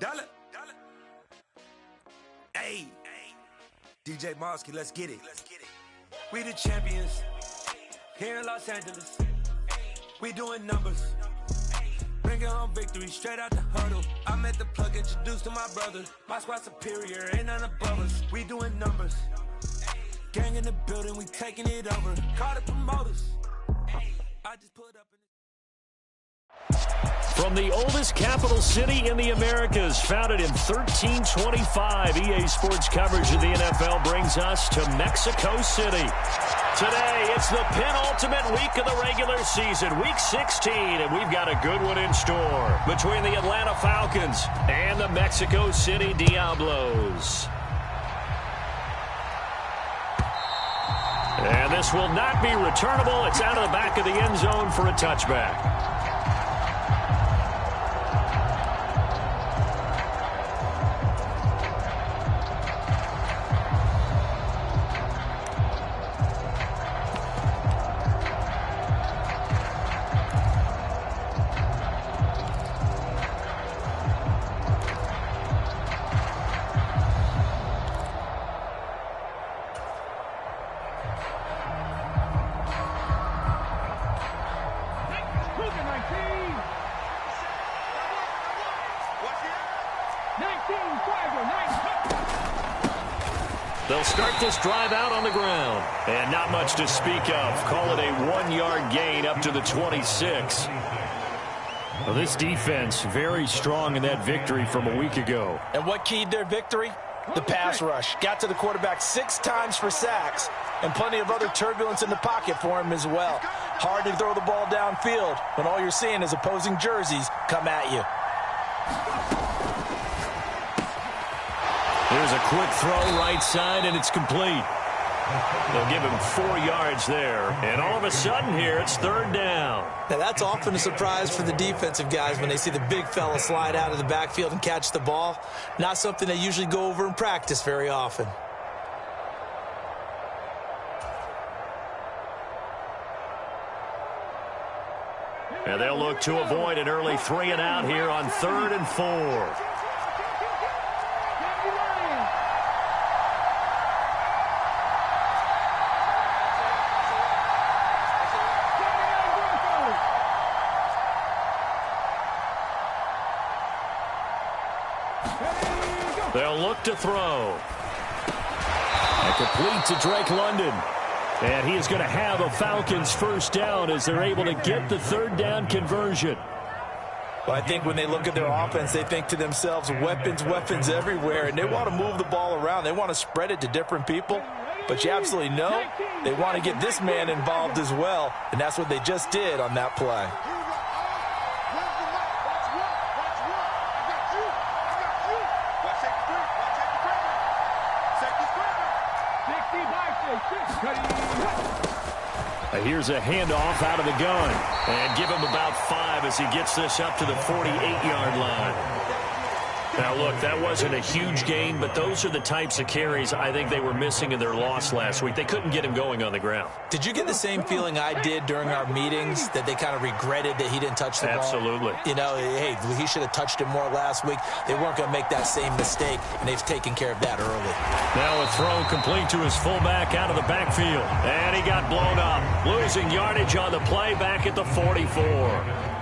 Dollar. Hey, DJ Mosky, let's get it. We the champions here in Los Angeles. We doing numbers. Bringing home victory straight out the huddle. I met the plug, introduced to my brother. My squad superior, ain't none above us. We doing numbers. Gang in the building, we taking it over. Call the promoters. I just put up in From the oldest capital city in the Americas, founded in 1325, EA Sports coverage of the NFL brings us to Mexico City. Today, it's the penultimate week of the regular season, week 16, and we've got a good one in store between the Atlanta Falcons and the Mexico City Diablos. And this will not be returnable. It's out of the back of the end zone for a touchback. They'll start this drive out on the ground. And not much to speak of. Call it a 1-yard gain up to the 26. Well, this defense very strong in that victory from a week ago. And what keyed their victory? The pass rush. Got to the quarterback 6 times for sacks. And plenty of other turbulence in the pocket for him as well. Hard to throw the ball downfield when all you're seeing is opposing jerseys come at you. There's a quick throw right side, and it's complete. They'll give him 4 yards there. And all of a sudden here, it's third down. Now, that's often a surprise for the defensive guys when they see the big fella slide out of the backfield and catch the ball. Not something they usually go over in practice very often. And they'll look to avoid an early 3-and-out here on 3rd and 4. They'll look to throw. And complete to Drake London. And he is going to have a Falcons first down as they're able to get the third down conversion. Well, I think when they look at their offense, they think to themselves, weapons, weapons everywhere, and they want to move the ball around. They want to spread it to different people. But you absolutely know they want to get this man involved as well, and that's what they just did on that play. Here's a handoff out of the gun. And give him about 5 as he gets this up to the 48-yard line. Now, look, that wasn't a huge gain, but those are the types of carries I think they were missing in their loss last week. They couldn't get him going on the ground. Did you get the same feeling I did during our meetings, that they kind of regretted that he didn't touch the ball? Absolutely. You know, hey, he should have touched it more last week. They weren't going to make that same mistake, and they've taken care of that early. Now a throw complete to his fullback out of the backfield. And he got blown up. Losing yardage on the play back at the 44.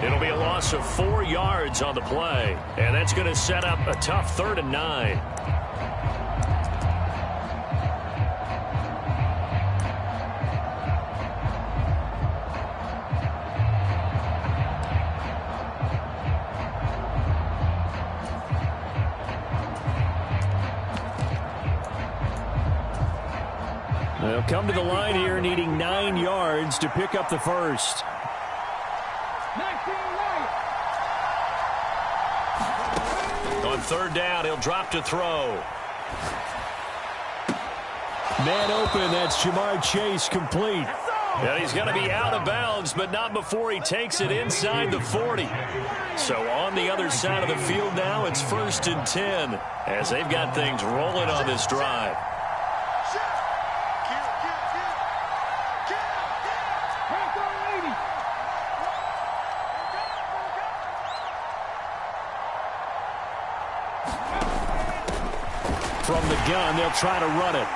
It'll be a loss of 4 yards on the play. And that's going to set up a tough 3rd and 9. They'll come to the line here needing 9 yards to pick up the first. On 3rd down, he'll drop to throw. Man open, that's Jamar Chase complete. And he's going to be out of bounds, but not before he takes it inside the 40. So on the other side of the field now, it's 1st and 10 as they've got things rolling on this drive. from the gun. They'll try to run it.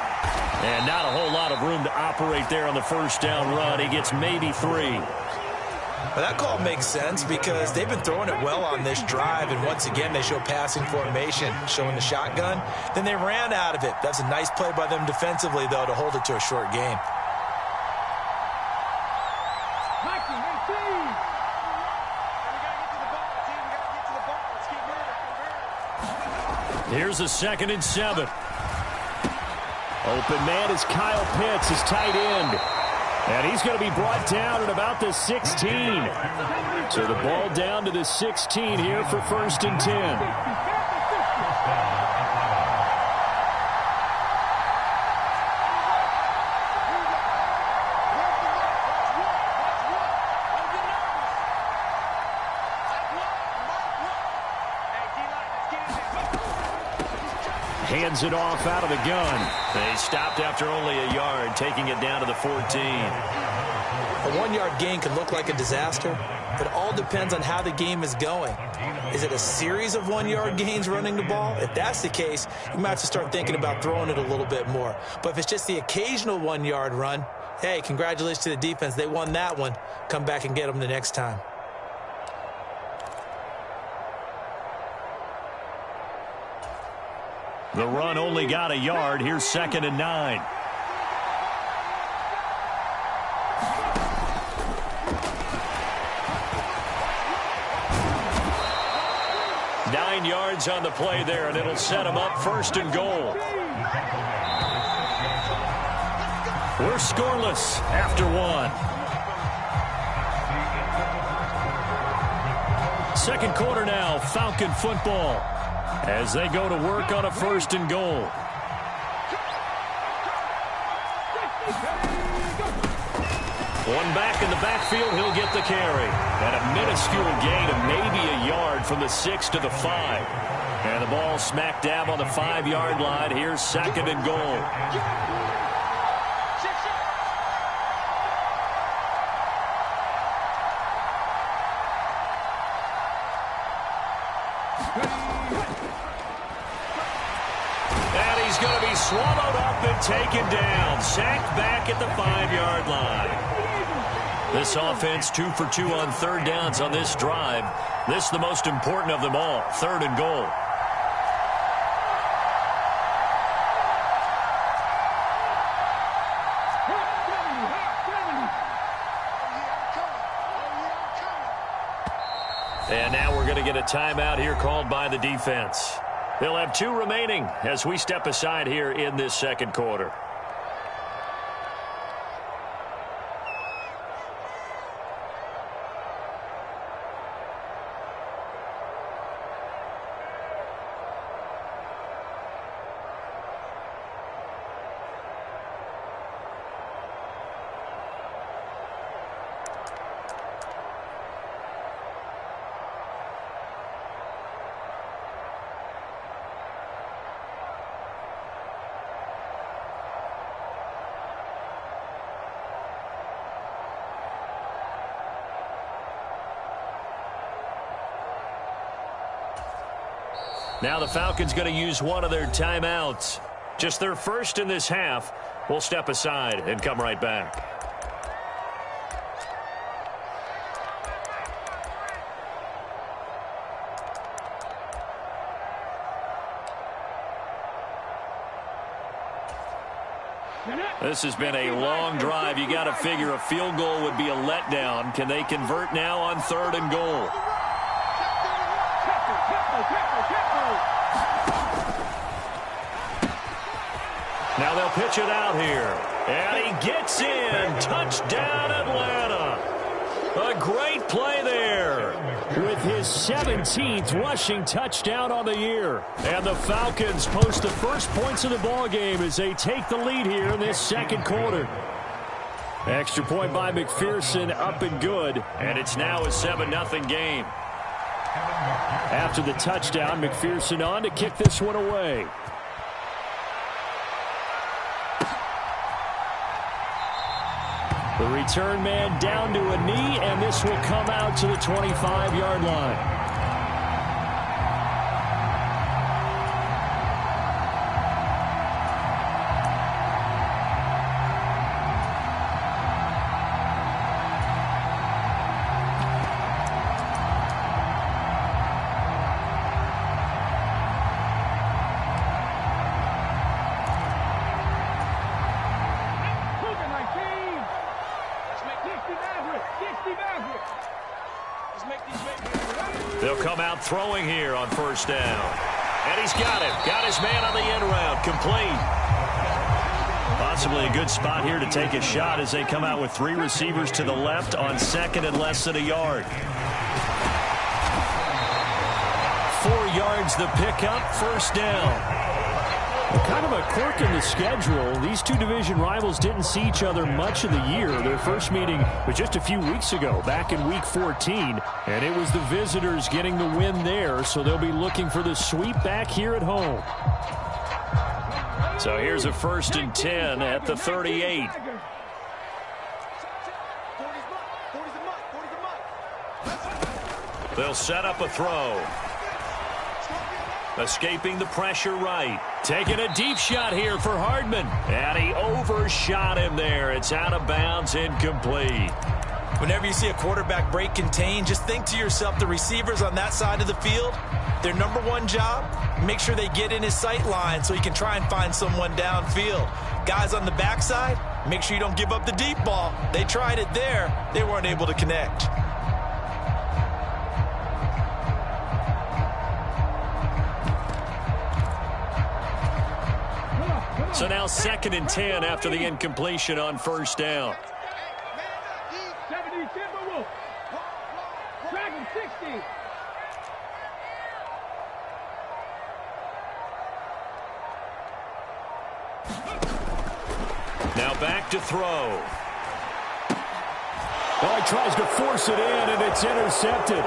And not a whole lot of room to operate there on the first down run. He gets maybe 3. Well, that call makes sense because they've been throwing it well on this drive, and once again they show passing formation, showing the shotgun. Then they ran out of it. That's a nice play by them defensively, though, to hold it to a short gain. Here's a 2nd and 7. Open man is Kyle Pitts, his tight end. And he's going to be brought down at about the 16. So the ball down to the 16 here for 1st and 10. Hands it off out of the gun. They stopped after only a yard, taking it down to the 14. A 1-yard gain can look like a disaster. It all depends on how the game is going. Is it a series of 1-yard gains running the ball? If that's the case, you might have to start thinking about throwing it a little bit more. But if it's just the occasional 1-yard run, hey, congratulations to the defense. They won that one. Come back and get them the next time. The run only got a yard. Here's 2nd and 9. Nine yards on the play there, and it'll set them up 1st and goal. We're scoreless after 1. Second quarter now, Falcon football, as they go to work on a 1st and goal. One back in the backfield, he'll get the carry. And a minuscule gain of maybe a yard from the 6 to the 5. And the ball smack dab on the 5-yard line. Here's 2nd and goal. And he's going to be swallowed up and taken down. Sacked back at the 5-yard line. This offense 2 for 2 on 3rd downs on this drive. This is the most important of them all, 3rd and goal. And now we're going to get a timeout here called by the defense. They'll have 2 remaining as we step aside here in this second quarter. Now the Falcons going to use one of their timeouts. Just their first in this half. We'll step aside and come right back. This has been a long drive. You got to figure a field goal would be a letdown. Can they convert now on 3rd and goal? Now they'll pitch it out here. And he gets in. Touchdown, Atlanta. A great play there with his 17th rushing touchdown on the year. And the Falcons post the first points of the ballgame as they take the lead here in this second quarter. Extra point by McPherson, up and good. And it's now a 7-0 game. After the touchdown, McPherson on to kick this one away. The return man down to a knee, and this will come out to the 25-yard line. They'll come out throwing here on first down. And he's got him. Got his man on the end route. Complete. Possibly a good spot here to take a shot as they come out with 3 receivers to the left on second and less than a yard. 4 yards the pickup, first down. Kind of a quirk in the schedule. These two division rivals didn't see each other much of the year. Their first meeting was just a few weeks ago, back in Week 14. And it was the visitors getting the win there, so they'll be looking for the sweep back here at home. So here's a 1st and 10 at the 38. They'll set up a throw. Escaping the pressure right. Taking a deep shot here for Hardman. And he overshot him there. It's out of bounds, incomplete. Whenever you see a quarterback break contain, just think to yourself, the receivers on that side of the field, their number one job, make sure they get in his sight line so he can try and find someone downfield. Guys on the backside, make sure you don't give up the deep ball. They tried it there. They weren't able to connect. So now 2nd and 10 after the incompletion on first down. Now back to throw. Well, he tries to force it in, and it's intercepted.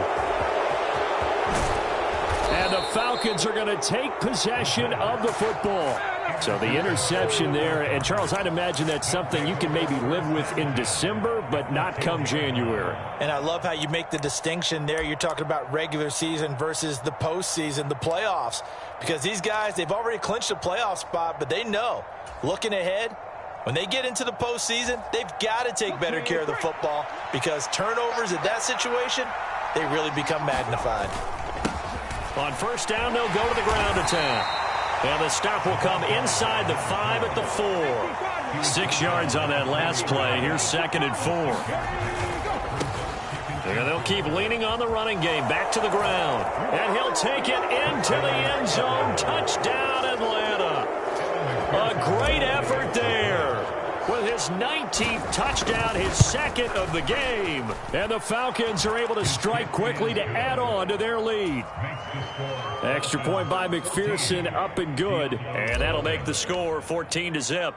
And the Falcons are going to take possession of the football. So the interception there, and Charles, I'd imagine that's something you can maybe live with in December, but not come January. And I love how you make the distinction there. You're talking about regular season versus the postseason, the playoffs. Because these guys, they've already clinched a playoff spot, but they know, looking ahead, when they get into the postseason, they've got to take better care of the football because turnovers in that situation, they really become magnified. On first down, they'll go to the ground attack. And the stop will come inside the 5 at the 4. 6 yards on that last play. Here's 2nd and 4. And they'll keep leaning on the running game. Back to the ground. And he'll take it into the end zone. Touchdown, Atlanta. A great effort there. With his 19th touchdown, his 2nd of the game. And the Falcons are able to strike quickly to add on to their lead. Extra point by McPherson, up and good. And that'll make the score 14-0.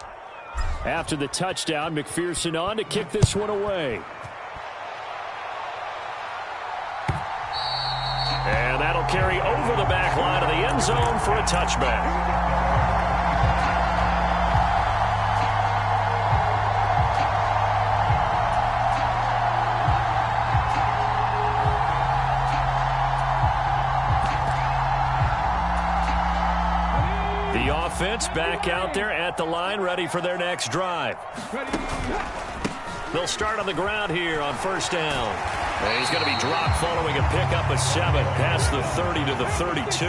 After the touchdown, McPherson on to kick this one away. And that'll carry over the back line of the end zone for a touchback. Offense back out there at the line, ready for their next drive. They'll start on the ground here on first down. And he's going to be dropped following a pickup of 7 past the 30 to the 32.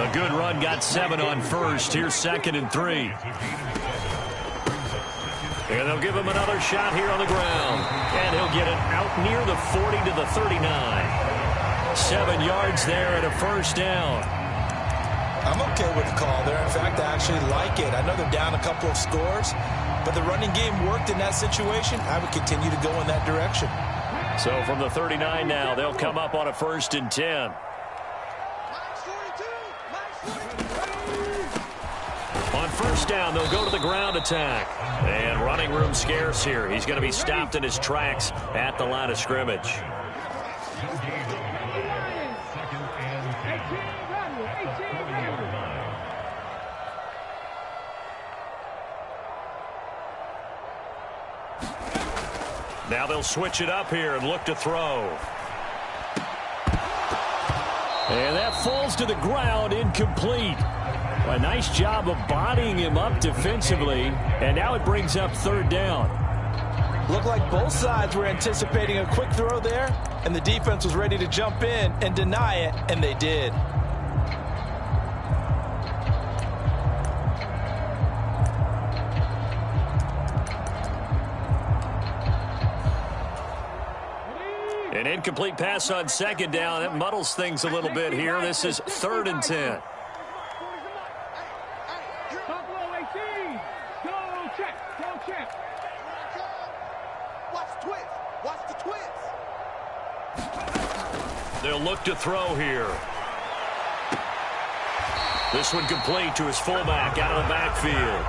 A good run, got 7 on first. Here's 2nd and 3. And they'll give him another shot here on the ground. And he'll get it out near the 40 to the 39. 7 yards there and a first down. I'm okay with the call there. In fact, I actually like it. I know they're down a couple of scores, but the running game worked in that situation. I would continue to go in that direction. So from the 39 now, they'll come up on a 1st and 10. On first down, they'll go to the ground attack. And running room scarce here. He's going to be stopped in his tracks at the line of scrimmage. Now they'll switch it up here and look to throw. And that falls to the ground, incomplete. A nice job of bodying him up defensively, and now it brings up 3rd down. Looked like both sides were anticipating a quick throw there, and the defense was ready to jump in and deny it, and they did. An incomplete pass on second down. That muddles things a little bit here. This is 3rd and 10. They'll look to throw here. This one complete to his fullback out of the backfield.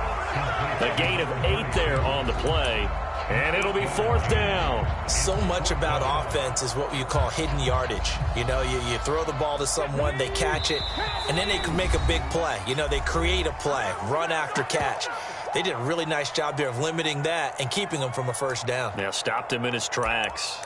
A gain of 8 there on the play. And it'll be 4th down. So much about offense is what you call hidden yardage. You know, you throw the ball to someone, they catch it, and then they can make a big play. You know, they create a play, run after catch. They did a really nice job there of limiting that and keeping him from a 1st down. Now stopped him in his tracks.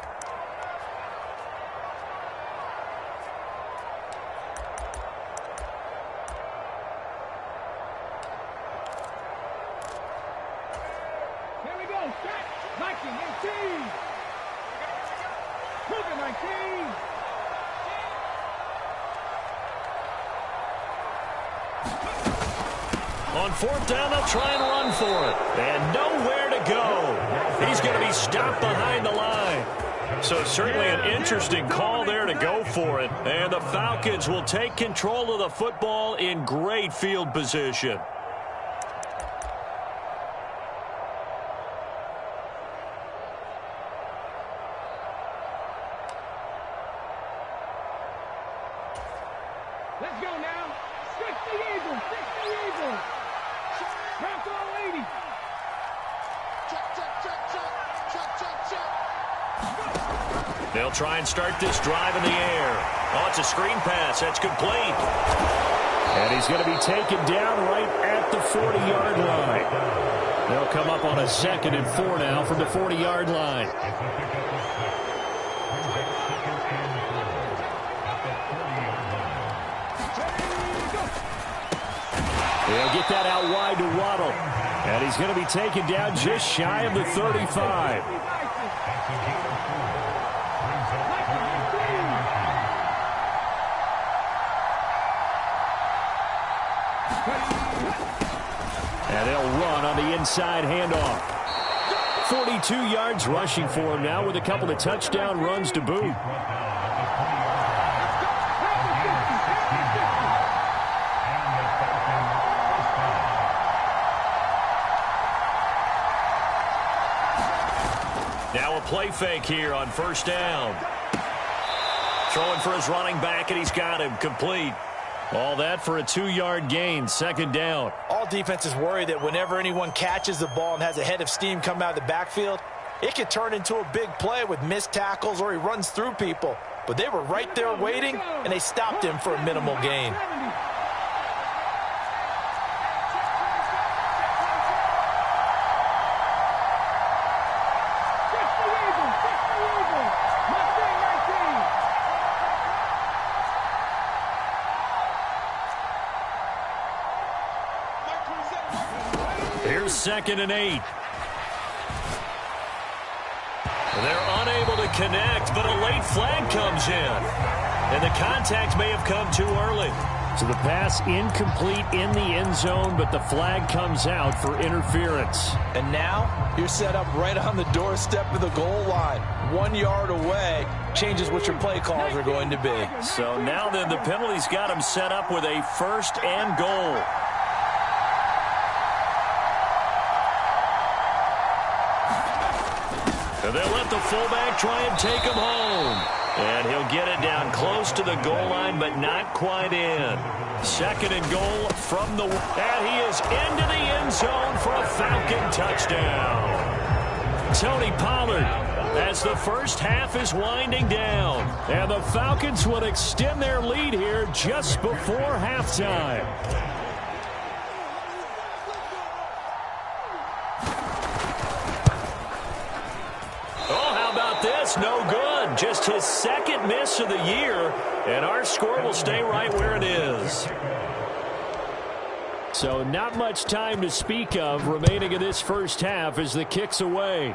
On 4th down, they'll try and run for it. And nowhere to go. He's going to be stopped behind the line. So certainly an interesting call there to go for it. And the Falcons will take control of the football in great field position. Let's go now. 60 Eagles, 60 Eagles. Drop all 80. They'll try and start this drive in the air. Oh, it's a screen pass. That's complete. And he's going to be taken down right at the 40-yard line. They'll come up on a 2nd and 4 now from the 40-yard line. They'll get that out wide to Waddle. And he's going to be taken down just shy of the 35. And they'll run on the inside handoff. 42 yards rushing for him now with a couple of touchdown runs to boot. Now a play fake here on 1st down. Throwing for his running back, and he's got him complete. All that for a 2-yard gain, 2nd down. All defenses worry that whenever anyone catches the ball and has a head of steam come out of the backfield, it could turn into a big play with missed tackles or he runs through people. But they were right there waiting, and they stopped him for a minimal gain. Here's 2nd and 8. They're unable to connect, but a late flag comes in. And the contact may have come too early. So the pass incomplete in the end zone, but the flag comes out for interference. And now you're set up right on the doorstep of the goal line. 1 yard away changes what your play calls are going to be. So now then the penalty's got him set up with a 1st and goal. And they'll let the fullback try and take him home. And he'll get it down close to the goal line, but not quite in. 2nd and goal from the... And he is into the end zone for a Falcon touchdown. Tony Pollard, as the first half is winding down. And the Falcons will extend their lead here just before halftime. This no good. Just his 2nd miss of the year, and our score will stay right where it is. So not much time to speak of remaining in this first half as the kick's away.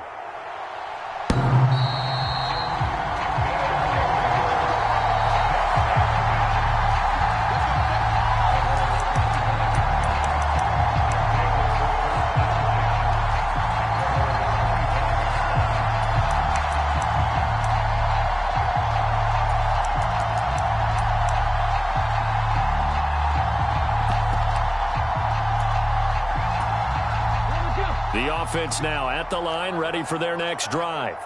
offense now at the line, ready for their next drive.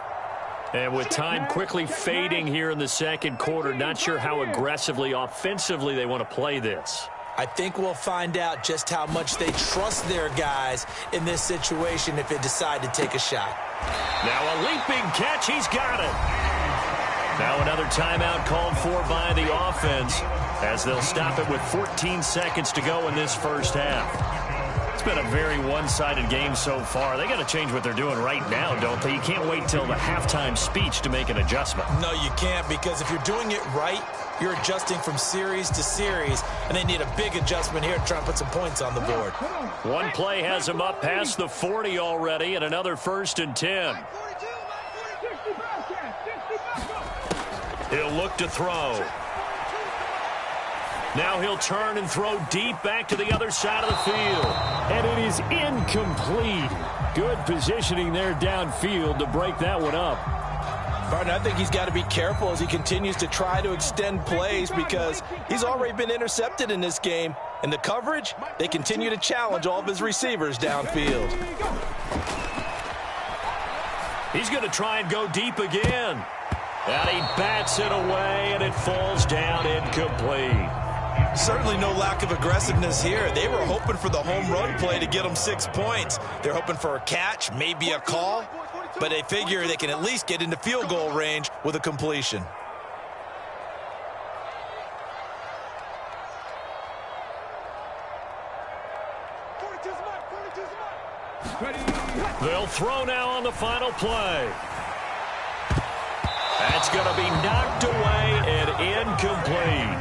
And with time quickly fading here in the second quarter, not sure how aggressively, offensively they want to play this. I think we'll find out just how much they trust their guys in this situation if they decide to take a shot. Now a leaping catch. He's got it. Now another timeout called for by the offense as they'll stop it with 14 seconds to go in this first half. It's been a very one-sided game so far. They got to change what they're doing right now, don't they? You can't wait till the halftime speech to make an adjustment. No, you can't, because if you're doing it right, you're adjusting from series to series, and they need a big adjustment here to try and put some points on the board. One play has him up past the 40 already, and another 1st and 10. He'll look to throw. Now he'll turn and throw deep back to the other side of the field. And it is incomplete. Good positioning there downfield to break that one up. Partner, I think he's got to be careful as he continues to try to extend plays because he's already been intercepted in this game. And the coverage, they continue to challenge all of his receivers downfield. He's going to try and go deep again. And he bats it away, and it falls down incomplete. Certainly no lack of aggressiveness here. They were hoping for the home run play to get them 6 points. They're hoping for a catch, maybe a call, but they figure they can at least get into field goal range with a completion. They'll throw now on the final play. That's going to be knocked away and incomplete.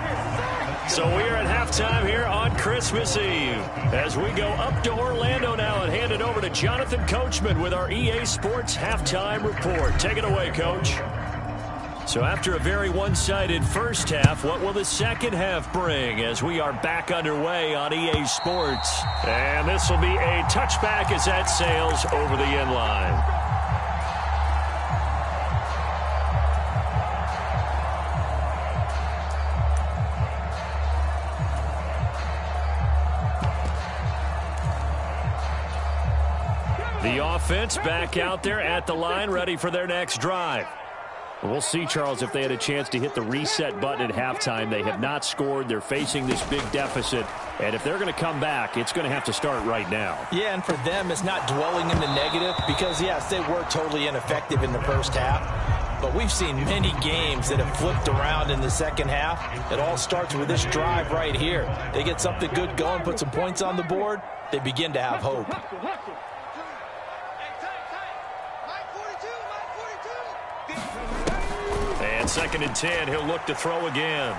So we are at halftime here on Christmas Eve as we go up to Orlando now and hand it over to Jonathan Coachman with our EA Sports Halftime Report. Take it away, Coach. So after a very one-sided first half, what will the second half bring as we are back underway on EA Sports? And this will be a touchback as that sails over the end line. The offense back out there at the line, ready for their next drive. We'll see, Charles, if they had a chance to hit the reset button at halftime. They have not scored. They're facing this big deficit. And if they're going to come back, it's going to have to start right now. Yeah, and for them, it's not dwelling in the negative because, yes, they were totally ineffective in the first half. But we've seen many games that have flipped around in the second half. It all starts with this drive right here. They get something good going, put some points on the board, they begin to have hope. And 2nd and 10, he'll look to throw again.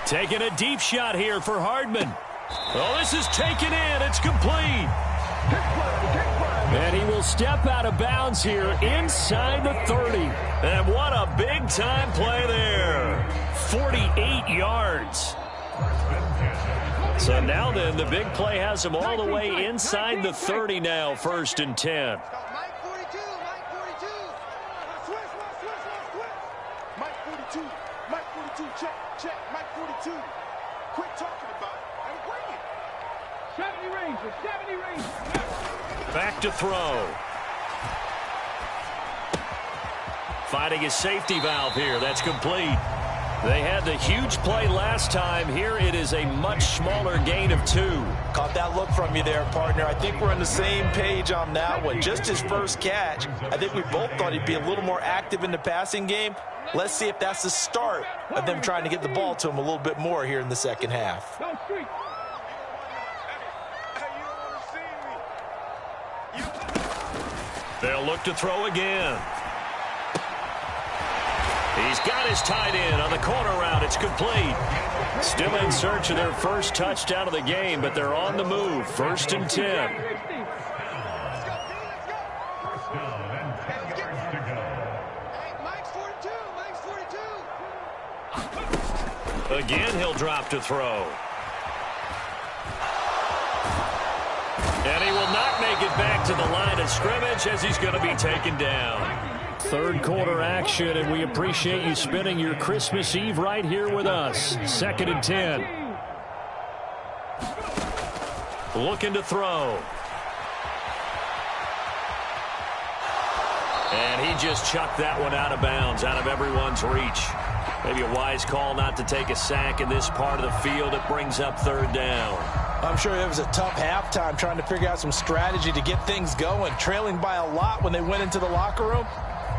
Taking a deep shot here for Hardman. Oh, this is taken in. It's complete. And he will step out of bounds here inside the 30. And what a big-time play there. 48 yards. So now then, the big play has him all the way inside the 30 now, 1st and 10. Check, Mike 42. Quit talking about it and bring it. 70 range. Back to throw. Finding his safety valve here. That's complete. They had the huge play last time. Here it is a much smaller gain of 2. Caught that look from you there, partner. I think we're on the same page on that one. Just his first catch. I think we both thought he'd be a little more active in the passing game. Let's see if that's the start of them trying to get the ball to him a little bit more here in the second half. They'll look to throw again. He's got his tight end on the corner route. It's complete. Still in search of their first touchdown of the game, but they're on the move. 1st and 10. Again, he'll drop to throw. And he will not make it back to the line of scrimmage as he's going to be taken down. Third quarter action, and we appreciate you spending your Christmas Eve right here with us. 2nd and 10. Looking to throw. And he just chucked that one out of bounds, out of everyone's reach. Maybe a wise call not to take a sack in this part of the field. It brings up third down. I'm sure it was a tough halftime trying to figure out some strategy to get things going, trailing by a lot when they went into the locker room.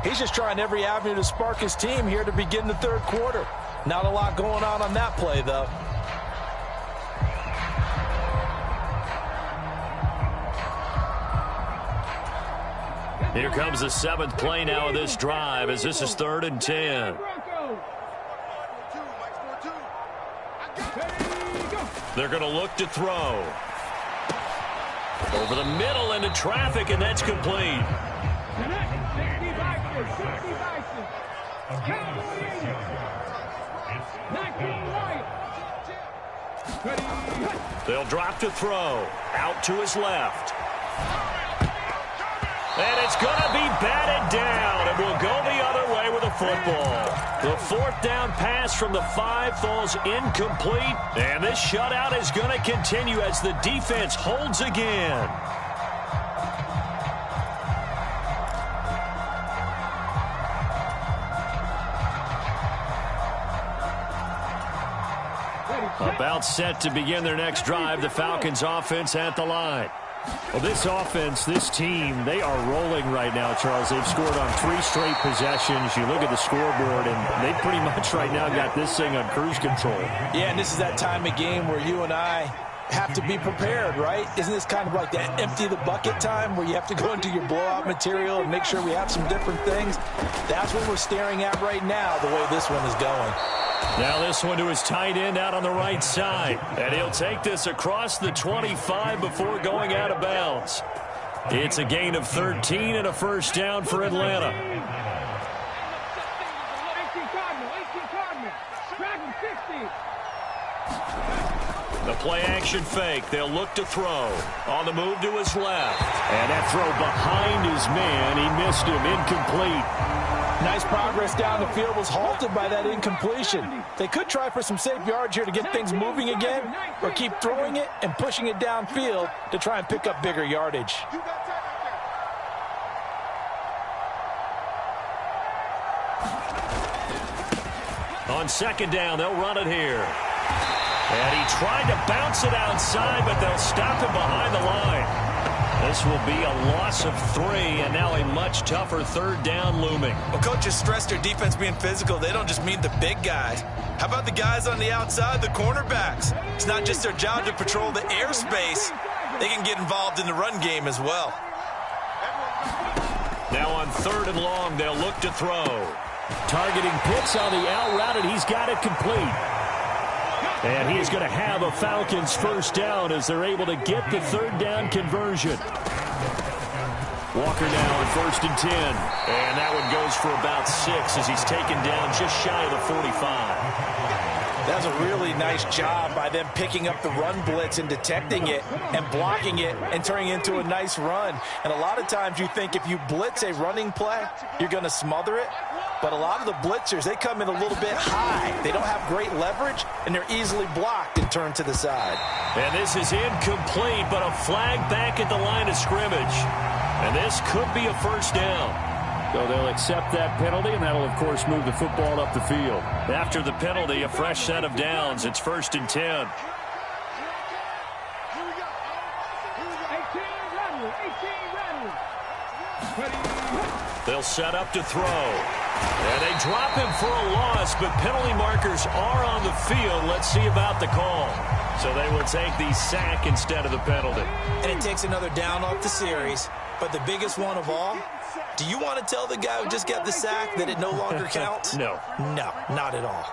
He's just trying every avenue to spark his team here to begin the third quarter. Not a lot going on that play, though. Here comes the seventh play now of this drive as this is 3rd and 10. They're going to look to throw. Over the middle into traffic, and that's complete. They'll drop to throw. Out to his left. And it's going to be batted down, and will go the other way with the football. The 4th down pass from the 5 falls incomplete, and this shutout is going to continue as the defense holds again. About set to begin their next drive, the Falcons offense at the line. Well, this offense, this team, they are rolling right now, Charles. They've scored on 3 straight possessions. You look at the scoreboard, and they pretty much right now got this thing on cruise control. Yeah, and this is that time of game where you and I have to be prepared, right? Isn't this kind of like that empty the bucket time where you have to go into your blowout material and make sure we have some different things? That's what we're staring at right now, the way this one is going. Now this one to his tight end out on the right side. And he'll take this across the 25 before going out of bounds. It's a gain of 13 and a first down for Atlanta. The play action fake. They'll look to throw. On the move to his left. And that throw behind his man. He missed him. Incomplete. Nice progress down the field was halted by that incompletion. They could try for some safe yards here to get things moving again, or keep throwing it and pushing it downfield to try and pick up bigger yardage. On 2nd down, they'll run it here. And he tried to bounce it outside, but they'll stop him behind the line. This will be a loss of 3, and now a much tougher 3rd down looming. Well, coaches stress their defense being physical. They don't just mean the big guys. How about the guys on the outside, the cornerbacks? It's not just their job to patrol the airspace. They can get involved in the run game as well. Now on 3rd and long, they'll look to throw. Targeting Pitts on the out route, and he's got it complete. And he's going to have a Falcons first down as they're able to get the 3rd down conversion. Walker now on 1st and 10. And that one goes for about 6 as he's taken down just shy of the 45. That's a really nice job by them picking up the run blitz and detecting it and blocking it and turning it into a nice run. And a lot of times you think if you blitz a running play, you're going to smother it. But a lot of the blitzers, they come in a little bit high. They don't have great leverage, and they're easily blocked and turned to the side. And this is incomplete, but a flag back at the line of scrimmage. And this could be a first down. So they'll accept that penalty, and that'll, of course, move the football up the field. After the penalty, a fresh set of downs. It's 1st and 10. They'll set up to throw. And they drop him for a loss, but penalty markers are on the field. Let's see about the call. So they will take the sack instead of the penalty. And it takes another down off the series. But the biggest one of all, do you want to tell the guy who just got the sack that it no longer counts? No. No, not at all.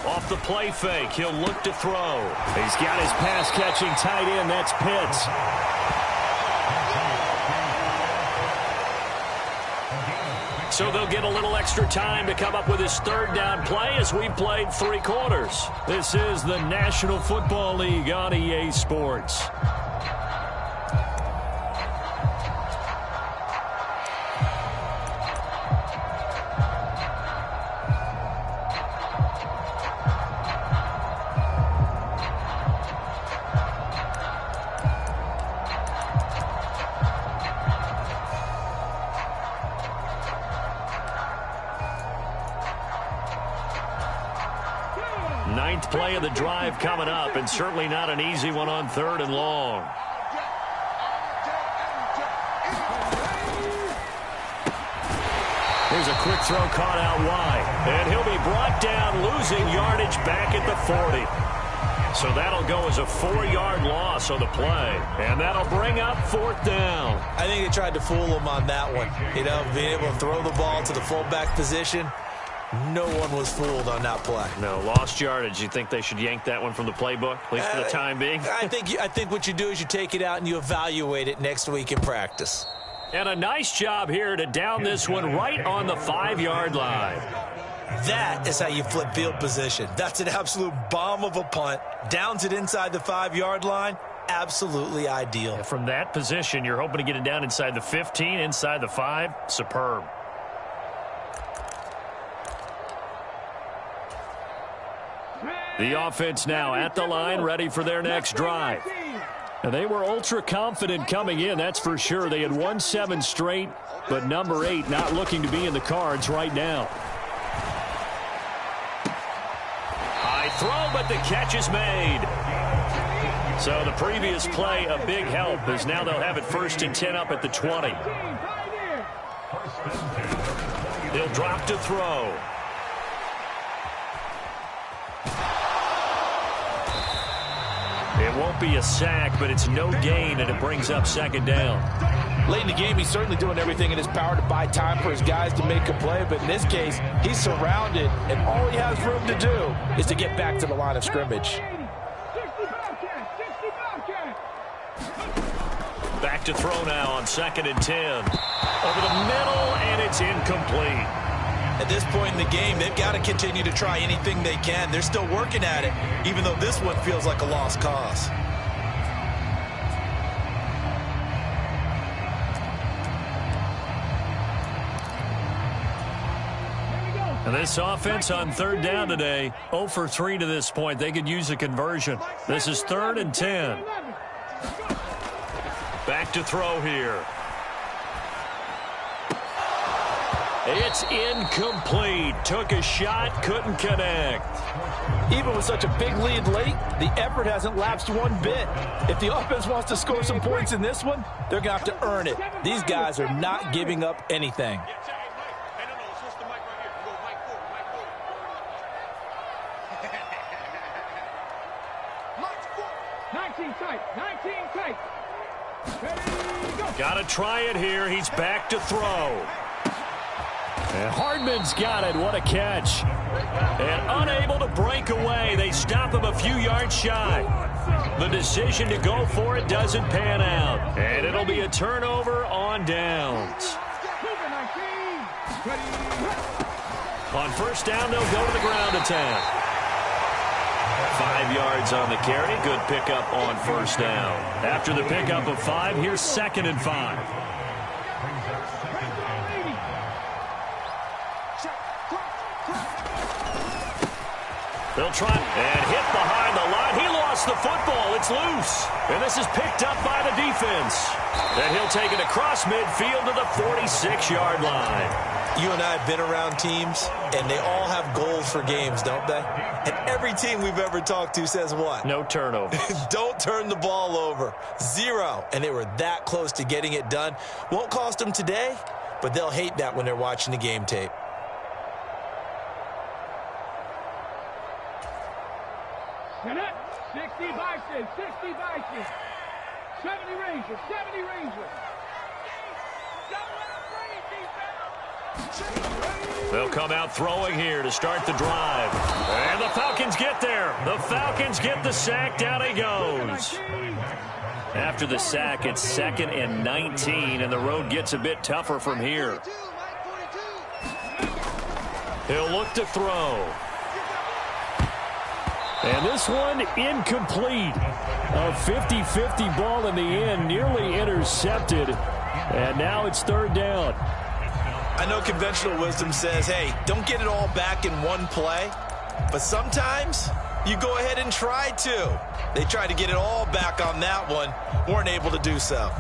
Off the play fake, he'll look to throw. He's got his pass-catching tight end. That's Pitts. So they'll get a little extra time to come up with his 3rd down play as we played 3 quarters. This is the National Football League on EA Sports. Ninth play of the drive coming up, and certainly not an easy one on 3rd and long. Here's a quick throw caught out wide. And he'll be brought down, losing yardage back at the 40. So that'll go as a 4-yard loss on the play. And that'll bring up 4th down. I think they tried to fool him on that one. You know, being able to throw the ball to the fullback position. No one was fooled on that play. No, lost yardage. You think they should yank that one from the playbook, at least for the time being? I think what you do is you take it out and you evaluate it next week in practice. And a nice job here to down this one right on the 5-yard line. That is how you flip field position. That's an absolute bomb of a punt. Downs it inside the 5-yard line. Absolutely ideal. From that position, you're hoping to get it down inside the 15, inside the 5. Superb. The offense now at the line, ready for their next drive. And they were ultra confident coming in, that's for sure. They had won 7 straight, but number 8 not looking to be in the cards right now. High throw, but the catch is made. So the previous play, a big help, as now they'll have it 1st and 10 up at the 20. They'll drop to throw. It won't be a sack, but it's no gain, and it brings up 2nd down. Late in the game, he's certainly doing everything in his power to buy time for his guys to make a play, but in this case, he's surrounded, and all he has room to do is to get back to the line of scrimmage. Back to throw now on 2nd and 10. Over the middle, and it's incomplete. At this point in the game, they've got to continue to try anything they can. They're still working at it, even though this one feels like a lost cause. And this offense on 3rd down today, 0 for 3 to this point. They could use a conversion. This is 3rd and 10. Back to throw here. It's incomplete. Took a shot, couldn't connect. Even with such a big lead late, the effort hasn't lapsed one bit. If the offense wants to score some points in this one, they're going to have to earn it. These guys are not giving up anything. Got to try it here. He's back to throw. And Hardman's got it. What a catch. And unable to break away. They stop him a few yards shy. The decision to go for it doesn't pan out. And it'll be a turnover on downs. On 1st down, they'll go to the ground attack. 5 yards on the carry. Good pickup on 1st down. After the pickup of 5, here's 2nd and 5. They'll try and hit behind the line. He lost the football. It's loose. And this is picked up by the defense. And he'll take it across midfield to the 46-yard line. You and I have been around teams, and they all have goals for games, don't they? And every team we've ever talked to says what? No turnovers. Don't turn the ball over. 0. And they were that close to getting it done. Won't cost them today, but they'll hate that when they're watching the game tape. Get it. 60 Bison, 60 Bison. 70 Rangers, 70 Rangers. They'll come out throwing here to start the drive. And the Falcons get there. The Falcons get the sack. Down he goes. After the sack, it's 2nd and 19, and the road gets a bit tougher from here. He'll look to throw. And this one incomplete. A 50-50 ball in the end, nearly intercepted. And now it's 3rd down. I know conventional wisdom says, hey, don't get it all back in one play. But sometimes you go ahead and try to. They tried to get it all back on that one. Weren't able to do so.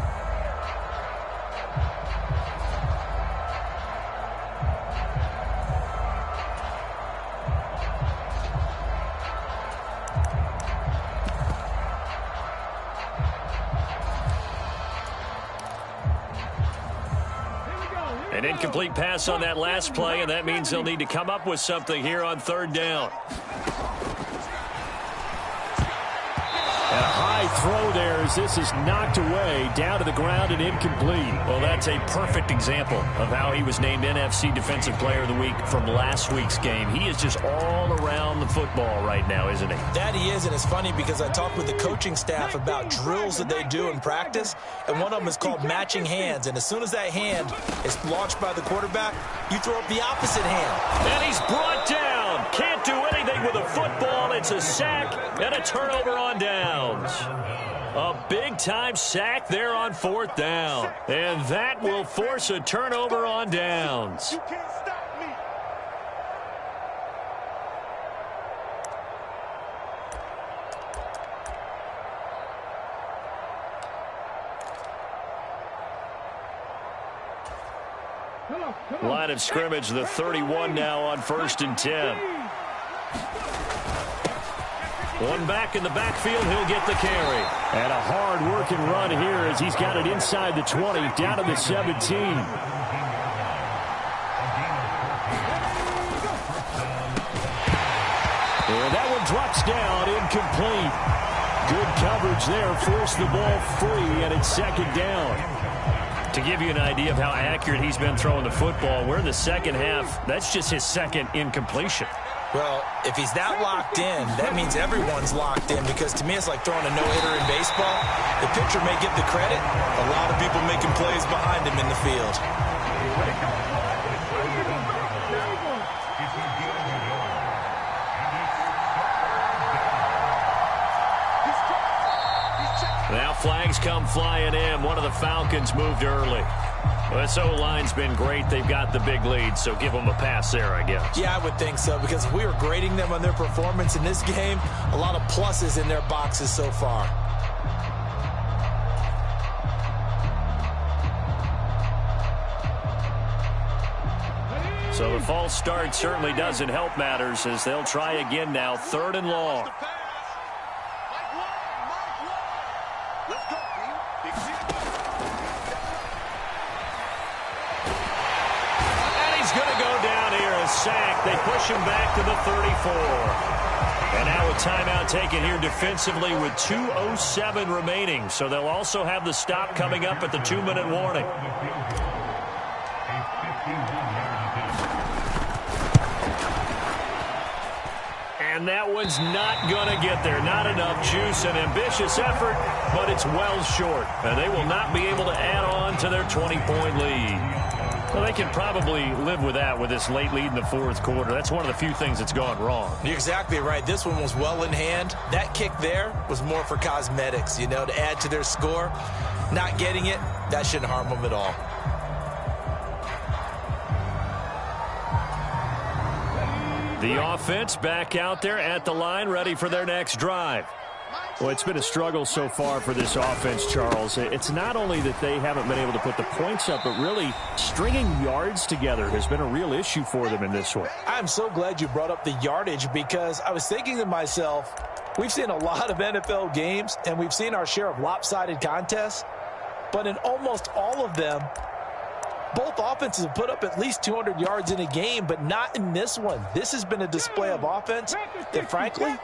An incomplete pass on that last play, and that means they'll need to come up with something here on third down. And a high throw there as this is knocked away, down to the ground and incomplete. Well, that's a perfect example of how he was named NFC Defensive Player of the Week from last week's game. He is just all around the football right now, isn't he? That he is, and it's funny because I talked with the coaching staff about drills that they do in practice, and one of them is called matching hands. And as soon as that hand is launched by the quarterback, you throw up the opposite hand. And he's brought down. Can't do anything with a football. It's a sack and a turnover on downs. A big-time sack there on fourth down. And that will force a turnover on downs. You can't stop me. Line of scrimmage, the 31 now on 1st and 10. One back in the backfield, he'll get the carry. And a hard-working run here as he's got it inside the 20, down to the 17. And that one drops down, incomplete. Good coverage there, forced the ball free, and it's second down. To give you an idea of how accurate he's been throwing the football, we're in the second half. That's just his second incompletion. Well, if he's that locked in, that means everyone's locked in, because to me it's like throwing a no-hitter in baseball. The pitcher may get the credit. A lot of people making plays behind him in the field. Now flags come flying in. One of the Falcons moved early. Well, this O-line's been great. They've got the big lead, so give them a pass there, I guess. Yeah, I would think so, because if we were grading them on their performance in this game, a lot of pluses in their boxes so far. So the false start certainly doesn't help matters as they'll try again now, 3rd and long. Sack. They push him back to the 34. And now a timeout taken here defensively with 2:07 remaining. So they'll also have the stop coming up at the 2-minute warning. And that one's not going to get there. Not enough juice. An ambitious effort, but it's well short. And they will not be able to add on to their 20-point lead. Well, they can probably live with that with this late lead in the 4th quarter. That's one of the few things that's gone wrong. You're exactly right. This one was well in hand. That kick there was more for cosmetics, you know, to add to their score. Not getting it, that shouldn't harm them at all. The offense back out there at the line, ready for their next drive. Well, it's been a struggle so far for this offense, Charles. It's not only that they haven't been able to put the points up, but really stringing yards together has been a real issue for them in this one. I'm so glad you brought up the yardage, because I was thinking to myself, we've seen a lot of NFL games, and we've seen our share of lopsided contests, but in almost all of them, both offenses have put up at least 200 yards in a game, but not in this one. This has been a display of offense that, frankly,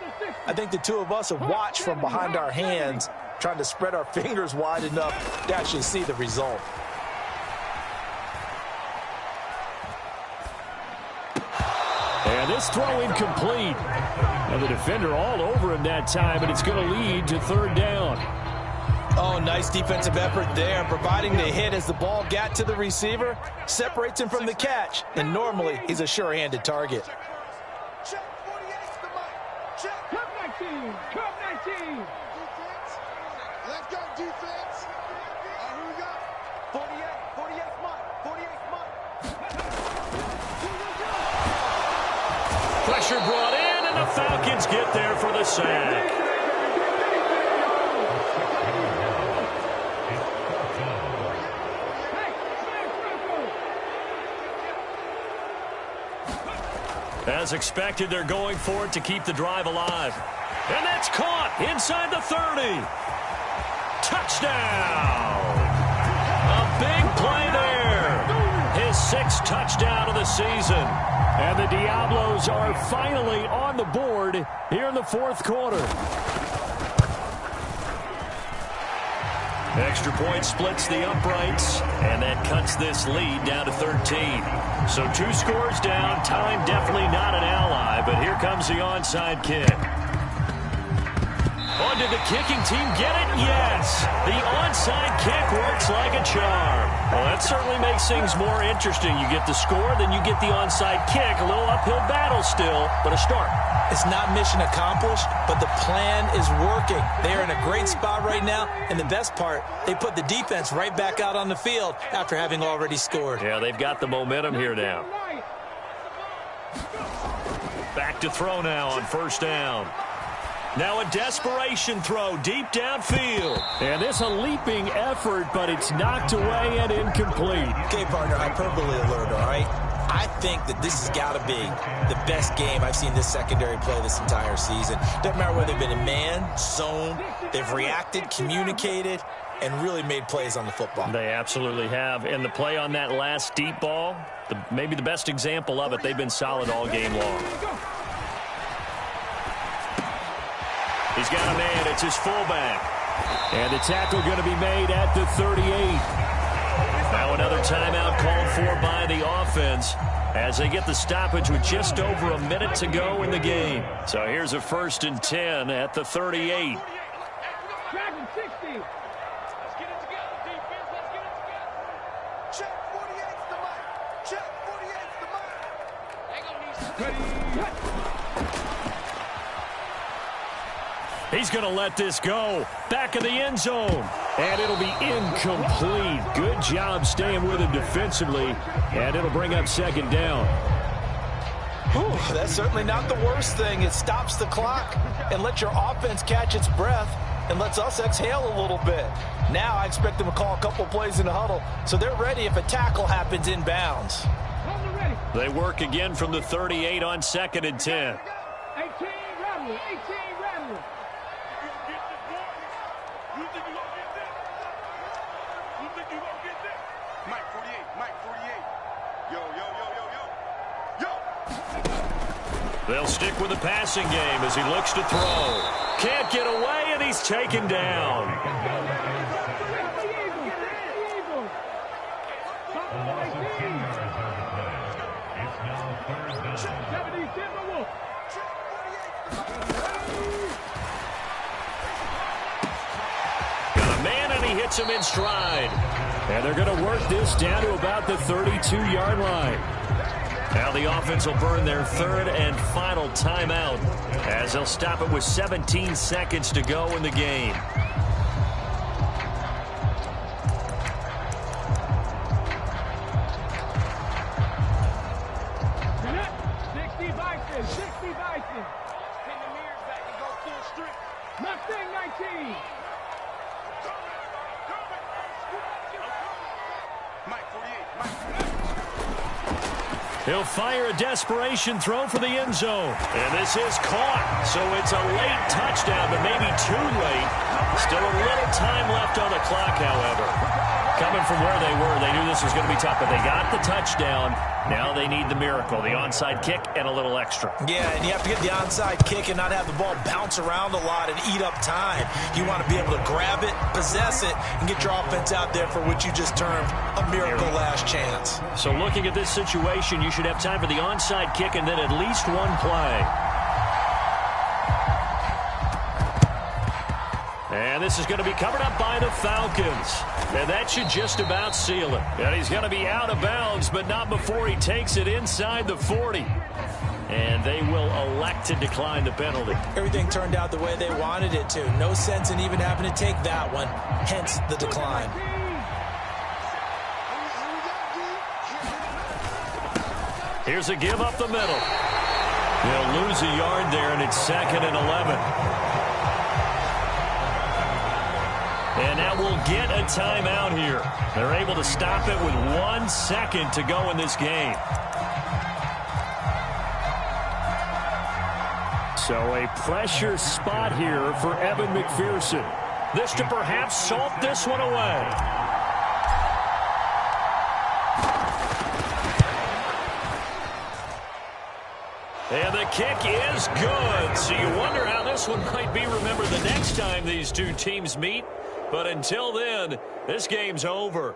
I think the two of us have watched from behind our hands, trying to spread our fingers wide enough to actually see the result. And this throw incomplete. And the defender all over him that time, and it's going to lead to 3rd down. Oh, nice defensive effort there, providing the hit as the ball got to the receiver, separates him from the catch, and normally he's a sure-handed target. Check 48, the mic. Check. Come 19. Come 19. Defense. Let's go, defense. Who we got? 48. 48 Mike. 48 Mike. Pressure brought in, and the Falcons get there for the sack. As expected, they're going for it to keep the drive alive. And that's caught inside the 30. Touchdown! A big play there. His 6th touchdown of the season. And the Diablos are finally on the board here in the fourth quarter. Extra point splits the uprights, and that cuts this lead down to 13. So 2 scores down. Time definitely not an ally, but here comes the onside kick. Oh, did the kicking team get it? Yes. The onside kick works like a charm. Well, that certainly makes things more interesting. You get the score, then you get the onside kick. A little uphill battle still, but a start. It's not mission accomplished, but the plan is working. They are in a great spot right now, and the best part, they put the defense right back out on the field after having already scored. Yeah, they've got the momentum here now. Back to throw now on first down. Now a desperation throw deep downfield. And this a leaping effort, but it's knocked away and incomplete. Okay, partner, hyperbole alert, all right? I think that this has got to be the best game I've seen this secondary play this entire season. Doesn't matter whether they've been in man, zone, they've reacted, communicated, and really made plays on the football. They absolutely have. And the play on that last deep ball, maybe the best example of it, they've been solid all game long. He's got a man. It's his fullback. And the tackle going to be made at the 38. Now another timeout called for by the offense as they get the stoppage with just over a minute to go in the game. So here's a 1st and 10 at the 38. Check 48's the mic. Check 48's the mic. He's going to let this go. Back in the end zone. And it'll be incomplete. Good job staying with him defensively. And it'll bring up 2nd down. Whew, that's certainly not the worst thing. It stops the clock and lets your offense catch its breath and lets us exhale a little bit. Now I expect them to call a couple plays in the huddle so they're ready if a tackle happens inbounds. They work again from the 38 on 2nd and 10. 18 Ramley. 18 Ramley. You think you gonna get this? You think you gonna get this? Mike 48, Mike 48. Yo, yo, yo, yo, yo. Yo! They'll stick with the passing game as he looks to throw. Can't get away, and he's taken down. Hits him in stride. And they're going to work this down to about the 32-yard line. Now the offense will burn their 3rd and final timeout as they'll stop it with 17 seconds to go in the game. He'll fire a desperation throw for the end zone. And this is caught. So it's a late touchdown, but maybe too late. Still a little time left on the clock, however. Coming from where they were, they knew this was going to be tough, but they got the touchdown. Now they need the miracle, the onside kick and a little extra. Yeah, and you have to get the onside kick and not have the ball bounce around a lot and eat up time. You want to be able to grab it, possess it, and get your offense out there for what you just termed a miracle last chance. So looking at this situation, you should have time for the onside kick and then at least one play. And this is going to be covered up by the Falcons. And that should just about seal it. And he's going to be out of bounds, but not before he takes it inside the 40. And they will elect to decline the penalty. Everything turned out the way they wanted it to. No sense in even having to take that one, hence the decline. Here's a give up the middle. They'll lose a yard there, and it's 2nd and 11. And now we'll get a timeout here. They're able to stop it with 1 second to go in this game. So a pressure spot here for Evan McPherson. This to perhaps salt this one away. And the kick is good. So you wonder how this one might be remembered the next time these two teams meet. But until then, this game's over.